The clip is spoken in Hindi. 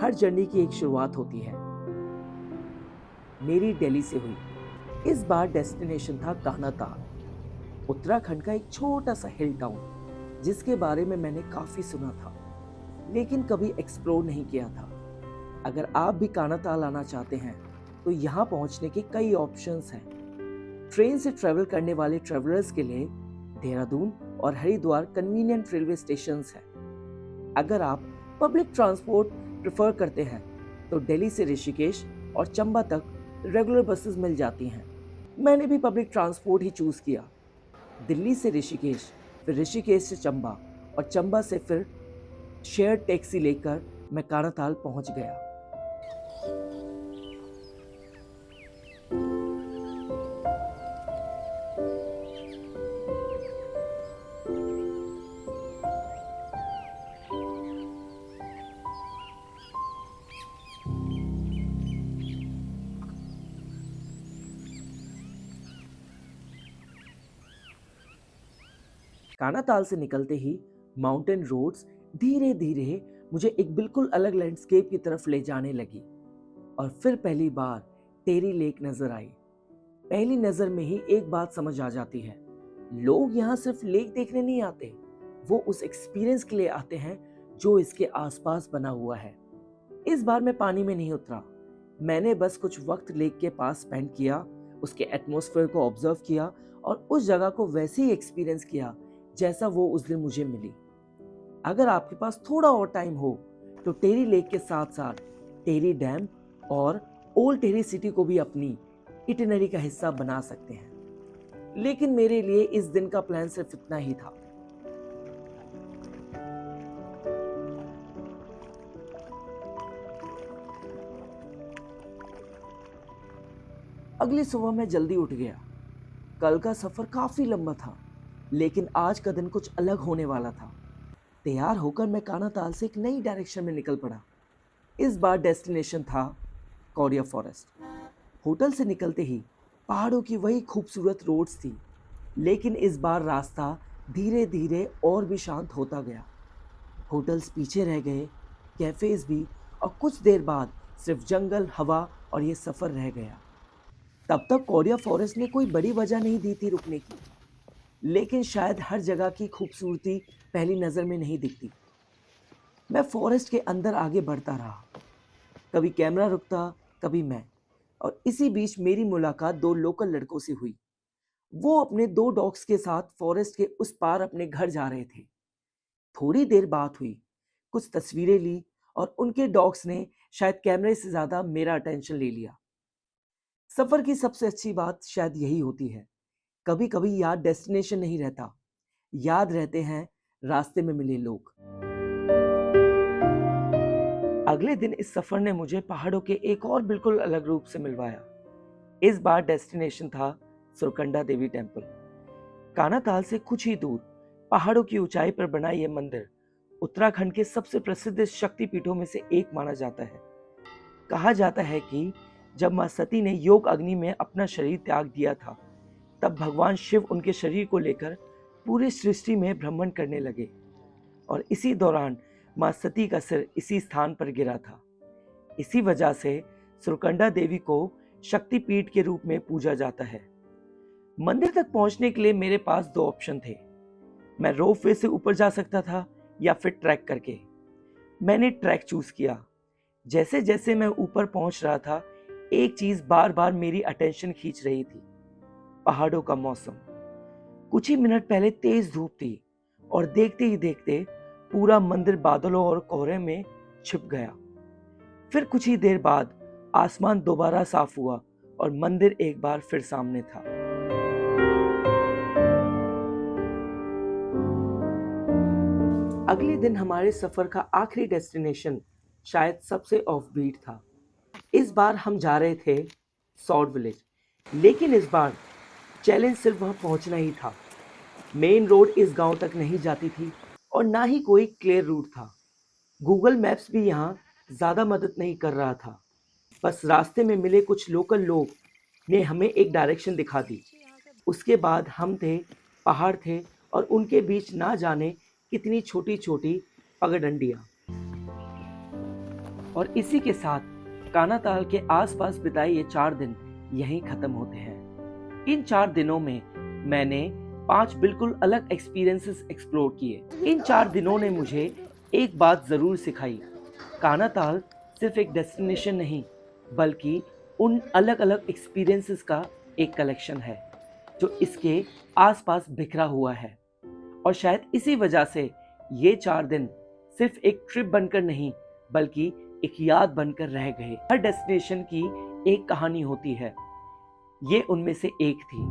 हर जर्नी की एक शुरुआत होती है। मेरी दिल्ली से हुई। इस बार डेस्टिनेशन था कानाताल, उत्तराखंड का एक छोटा सा हिल टाउन जिसके बारे में मैंने काफी सुना था लेकिन कभी एक्सप्लोर नहीं किया था। अगर आप भी कानाताल आना चाहते हैं तो यहाँ पहुँचने के कई ऑप्शंस हैं। ट्रेन से ट्रेवल करने वाले ट्रेवलर्स के लिए देहरादून और हरिद्वार कन्वीनियंट रेलवे स्टेशंस हैं। अगर आप पब्लिक ट्रांसपोर्ट प्रेफर करते हैं तो दिल्ली से ऋषिकेश और चंबा तक रेगुलर बसेस मिल जाती हैं। मैंने भी पब्लिक ट्रांसपोर्ट ही चूज किया। दिल्ली से ऋषिकेश, फिर ऋषिकेश से चंबा और चंबा से फिर शेयर टैक्सी लेकर मैं कानाताल पहुंच गया। कानाताल से निकलते ही माउंटेन रोड्स धीरे धीरे मुझे एक बिल्कुल अलग लैंडस्केप की तरफ ले जाने लगी और फिर पहली बार टेरी लेक नजर आई। पहली नजर में ही एक बात समझ आ जाती है, लोग यहाँ सिर्फ लेक देखने नहीं आते, वो उस एक्सपीरियंस के लिए आते हैं जो इसके आसपास बना हुआ है। इस बार मैं पानी में नहीं उतरा, मैंने बस कुछ वक्त लेक के पास स्पेंड किया, उसके एटमॉस्फेयर को ऑब्जर्व किया और उस जगह को वैसे ही एक्सपीरियंस किया जैसा वो उस दिन मुझे मिली। अगर आपके पास थोड़ा और टाइम हो तो टेरी लेक के साथ साथ टेरी डैम और ओल्ड टेरी सिटी को भी अपनी इटिनरी का हिस्सा बना सकते हैं। लेकिन मेरे लिए इस दिन का प्लान सिर्फ इतना ही था। अगली सुबह मैं जल्दी उठ गया। कल का सफर काफी लंबा था लेकिन आज का दिन कुछ अलग होने वाला था। तैयार होकर मैं कानाताल से एक नई डायरेक्शन में निकल पड़ा। इस बार डेस्टिनेशन था कौडिया फॉरेस्ट। होटल से निकलते ही पहाड़ों की वही खूबसूरत रोड्स थी लेकिन इस बार रास्ता धीरे धीरे और भी शांत होता गया। होटल्स पीछे रह गए, कैफेज भी, और कुछ देर बाद सिर्फ जंगल, हवा और ये सफर रह गया। तब तक कौडिया फॉरेस्ट ने कोई बड़ी वजह नहीं दी थी रुकने की, लेकिन शायद हर जगह की खूबसूरती पहली नजर में नहीं दिखती। मैं फॉरेस्ट के अंदर आगे बढ़ता रहा, कभी कैमरा रुकता, कभी मैं, और इसी बीच मेरी मुलाकात दो लोकल लड़कों से हुई। वो अपने दो डॉग्स के साथ फॉरेस्ट के उस पार अपने घर जा रहे थे। थोड़ी देर बात हुई, कुछ तस्वीरें ली और उनके डॉग्स ने शायद कैमरे से ज्यादा मेरा अटेंशन ले लिया। सफर की सबसे अच्छी बात शायद यही होती है, कभी कभी याद डेस्टिनेशन नहीं रहता, याद रहते हैं रास्ते में मिले लोग। अगले दिन इस सफर ने मुझे पहाड़ों के एक और बिल्कुल अलग रूप से मिलवाया। इस बार डेस्टिनेशन था सुरकंडा देवी टेम्पल। कानाताल से कुछ ही दूर पहाड़ों की ऊंचाई पर बना यह मंदिर उत्तराखंड के सबसे प्रसिद्ध शक्तिपीठों में से एक माना जाता है। कहा जाता है कि जब मां सती ने योग अग्नि में अपना शरीर त्याग दिया था तब भगवान शिव उनके शरीर को लेकर पूरी सृष्टि में भ्रमण करने लगे और इसी दौरान मां सती का सिर इसी स्थान पर गिरा था। इसी वजह से सुरकंडा देवी को शक्तिपीठ के रूप में पूजा जाता है। मंदिर तक पहुंचने के लिए मेरे पास दो ऑप्शन थे, मैं रोपवे से ऊपर जा सकता था या फिर ट्रैक करके। मैंने ट्रैक चूज किया। जैसे जैसे मैं ऊपर पहुंच रहा था एक चीज बार बार मेरी अटेंशन खींच रही थी, पहाड़ों का मौसम। कुछ ही मिनट पहले तेज धूप थी और देखते ही देखते पूरा मंदिर बादलों और कोहरे में छिप गया। फिर कुछ ही देर बाद आसमान दोबारा साफ हुआ और मंदिर एक बार फिर सामने था। अगले दिन हमारे सफर का आखिरी डेस्टिनेशन शायद सबसे ऑफ बीट था। इस बार हम जा रहे थे सॉर्ड विलेज, लेकिन इस बार चैलेंज सिर्फ वहां पहुंचना ही था। मेन रोड इस गांव तक नहीं जाती थी और ना ही कोई क्लियर रूट था। गूगल मैप्स भी यहाँ ज्यादा मदद नहीं कर रहा था। बस रास्ते में मिले कुछ लोकल लोग ने हमें एक डायरेक्शन दिखा दी। उसके बाद हम थे, पहाड़ थे और उनके बीच ना जाने कितनी छोटी छोटी पगडंडियां। और इसी के साथ कानाताल के आसपास बिताए ये 4 दिन यहीं खत्म होते हैं। इन 4 दिनों में मैंने 5 बिल्कुल अलग एक्सपीरियंसेस एक्सप्लोर किए। इन 4 दिनों ने मुझे एक बात जरूर सिखाई, कानाताल सिर्फ एक डेस्टिनेशन नहीं बल्कि उन अलग अलग एक्सपीरियंसेस का एक कलेक्शन है जो इसके आसपास बिखरा हुआ है। और शायद इसी वजह से ये 4 दिन सिर्फ एक ट्रिप बनकर नहीं बल्कि एक याद बनकर रह गए। हर डेस्टिनेशन की एक कहानी होती है, ये उनमें से एक थी।